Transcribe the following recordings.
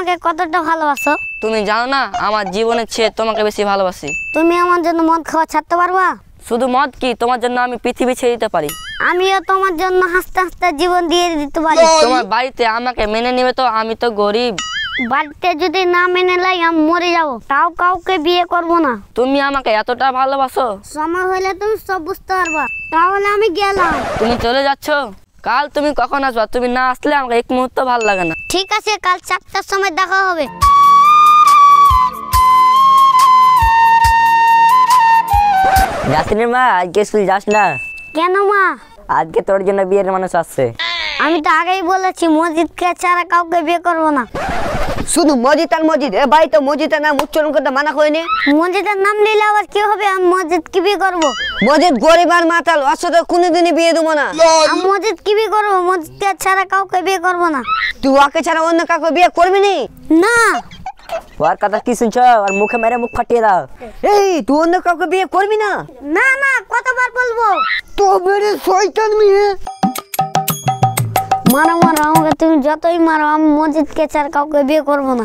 আমাকে কতটা ভালোবাসো? তুমি জানো না আমার জীবনের চেয়ে তোমাকে বেশি ভালোবাসি। তুমি আমার জন্য মদ খাওয়া ছাড়তে পারবা? শুধু মদ কি, তোমার জন্য আমি পৃথিবী ছেড়ে দিতে পারি। আমিও তোমার জন্য হাসতে হাসতে জীবন দিয়ে দিতে পারি। তোমার বাড়িতে আমাকে মেনে নেবে তো? আমি তো গরিব। বাড়িতে যদি না মেনে লাই আমি মরে যাবো, তাও কাউকে বিয়ে করব না। তুমি আমাকে এতটা ভালোবাসো? সময় হলে তুমি সব বুঝতে পারবা। তাহলে আমি গেলাম। তুমি চলে যাচ্ছ? কাল তুমি কখন আসবা? তুমি না আসলে আমাকে এক মুহূর্ত ভালো লাগে না। ঠিক আছে, কাল 4টার সময় দেখা হবে। নাসরিনের মা, আজকে স্কুল যাস না? কেন মা? আজকে তোর জন্য বিয়ের মানুষ আসছে। আমি তো আগেই বলেছি মসজিদকে ছাড়া কাউকে বিয়ে করব না। শুধু মসজিদ আর মসজিদ, এ ভাই তো মসজিদের নাম উচ্চারণ করতে মানা হয়নি। মসজিদের নাম নিলে আবার কি হবে? আমি মসজিদ কি বিয়ে করবো? মসজিদ গরিব আর মাতাল, ওর সাথে কোনোদিনই বিয়ে দেবো না। আমি মসজিদ কি বিয়ে করবো? মসজিদকে ছাড়া কাউকে বিয়ে করব না। তুই ওকে ছাড়া অন্য কাউকে বিয়ে করবি নি? না। ওর কথা কি শুনছো? আর মুখে মেরে মুখ ফাটিয়ে দাও। এই তুই অন্য কাউকে বিয়ে করবি না? না না, কতবার বলবো? তো বেরে শয়তান মেয়ে। মারো মারো আমাকে, তুমি যতই মারো, আমি মসজিদকে ছাড়া কাউকে বিয়ে করবো না।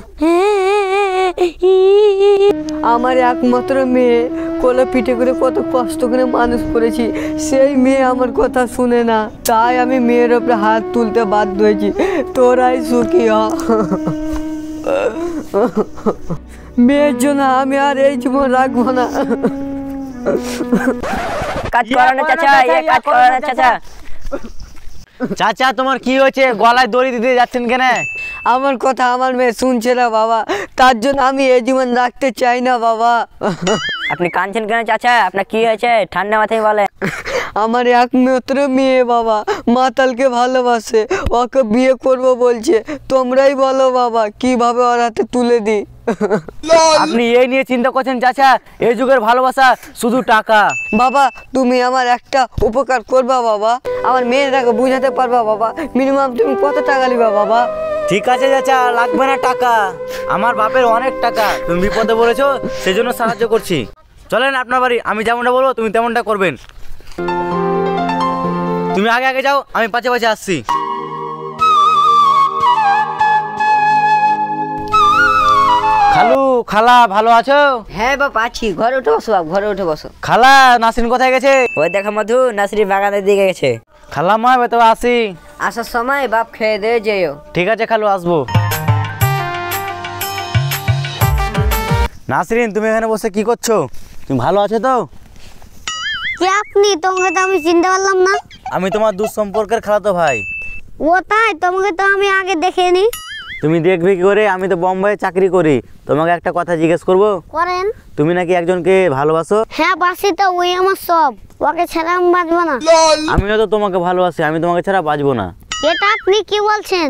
আমার একমাত্র মেয়ে, কোলে পিঠে করে কত কষ্ট করে মানুষ করেছি, সেই মেয়ে আমার কথা শুনে না, তাই আমি মেয়ের ওপরে হাত তুলতে বাধ্য হয়েছি। তোরাই সুখী হ। মেয়ের জন্য আমি আর এই জীবন রাখবো না। কাজ করো না চাচা, কাজ করো না চাচা। চাচা তোমার কি হয়েছে? গলায় দড়ি দিতে যাচ্ছেন কেন? আমার কথা আমার মেয়ে শুনছে না বাবা, তার জন্য আমি এই জীবন রাখতে চাই না বাবা। আপনি কাঁদছেন কেন চাচা? আপনার কি হয়েছে? ঠান্ডা মাথায় বলে। আমার একমাত্র মেয়ে বাবা, মাতালকে ভালোবাসে, ওকে বিয়ে করব বলছে। তোমরাই বলো বাবা, কিভাবে ওর হাতে তুলে দিই? আপনি এই নিয়ে চিন্তা করছেন চাচা? এই যুগের ভালোবাসা শুধু টাকা। বাবা তুমি আমার একটা উপকার করবা বাবা, আমার মেয়েটাকে বুঝাতে পারবা বাবা। মিনিমাম তুমি কত টাকা নিবা বাবা? ঠিক আছে চাচা, লাগবে না টাকা, আমার বাপের অনেক টাকা। তুমি বিপদে বলেছো, সেজন্য সাহায্য করছি। চলেন আপনার বাড়ি, আমি যেমনটা বলবো তুমি তেমনটা করবেন। তুমি আগে আগে যাও, আমি পাশে পাশে আসছি। খালু, খালা ভালো আছো? হ্যাঁ বাবা আছি, ঘরে উঠে বসো বাবা, ঘরে উঠে বসো। খালা, নাসরিন কোথায় গেছে? ওই দেখা মধু, নাসরিন বাগানের দিকে গেছে। খালা মা, তো আসি। আসার সময় বাপ খেয়ে দিয়ে যেও। ঠিক আছে খালু, আসবো। নাসরিন, তুমি এখানে বসে কি করছো? তুমি ভালো আছো তো? কে আপনি? তোমাকে তো আমি চিনতে পারলাম না। আমি তোমার দূর সম্পর্কের খালাতো ভাই। ও তাই? তোমাকে তো আমি আগে দেখিনি। তুমি দেখবে কি করে? আমি তো বোম্বাইয়ে চাকরি করি। তোমাকে একটা কথা জিজ্ঞেস করব? করেন। তুমি নাকি একজনকে ভালোবাসো? হ্যাঁ বাসি তো, ওই আমার সব। ওকে ছাড়া আমি বাঁচবো না। আমিও তো তোমাকে ভালোবাসি, আমি তোমাকে ছাড়া বাঁচবো না। এটা আপনি কি বলছেন?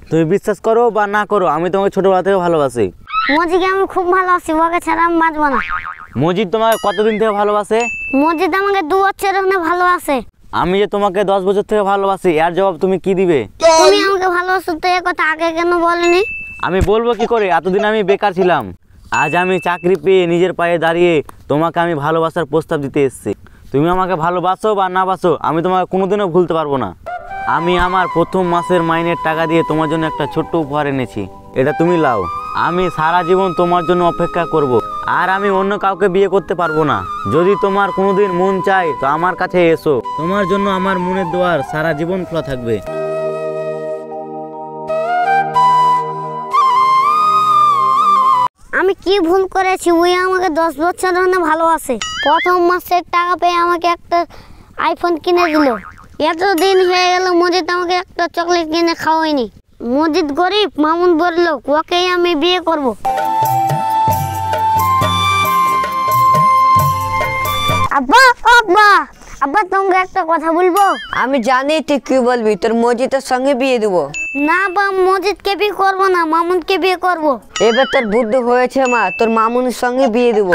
তুমি বিশ্বাস করো বা না করো, আমি তোমাকে ছোটবেলা থেকে ভালোবাসি। মজিদকে আমি খুব ভালোবাসি, ওকে ছাড়া আমি বাঁচবো না। মজিদ তোমাকে কতদিন থেকে ভালোবাসে? মজিদ আমাকে 2 বছর হলে ভালোবাসে। আমি যে তোমাকে 10 বছর থেকে ভালোবাসি, এর জবাব তুমি কি দিবে? তুমি আমাকে ভালোবাসো তো, এ কথা আগে কেন বলেনি? আমি বলবো কি করে? এতদিন আমি বেকার ছিলাম, আজ আমি চাকরি পেয়ে নিজের পায়ে দাঁড়িয়ে তোমাকে আমি ভালোবাসার প্রস্তাব দিতে এসেছি। তুমি আমাকে ভালোবাসো বা না বাসো, আমি তোমাকে কোনোদিনও ভুলতে পারবো না। আমি আমার প্রথম মাসের মাইনের টাকা দিয়ে তোমার জন্য একটা ছোট্ট উপহার এনেছি, এটা তুমি লাও। আমি সারা জীবন তোমার জন্য অপেক্ষা করব, আর আমি অন্য কাউকে বিয়ে করতে পারবো না। যদি তোমার কোনোদিন মন চায় তো আমার কাছে এসো, তোমার জন্য আমার মনের দুয়ার সারা জীবন খোলা থাকবে। আমি কি ভুল করেছি? ওই আমাকে 10 বছর ধরে ভালোবাসে। প্রথম মাসের টাকা পেয়ে আমাকে একটা আইফোন কিনে দিল। এতদিন হয়ে গেল মজিদ আমাকে একটা চকলেট কিনে খাওয়ায়নি। মজিদ গরিব, মামুন বললো ওকেই আমি বিয়ে করব। আব্বা, আব্বা, আব্বা তোমাকে একটা কথা বলবো। আমি জানি তুই কি বলবি, তোর মসজিদের সঙ্গে বিয়ে দেবো। না বা, মজিদকে বিয়ে করবো না, মামুনকে বিয়ে করব। এবার তোর বুদ্ধি হয়েছে মা, তোর মামুনের সঙ্গে বিয়ে দেবো।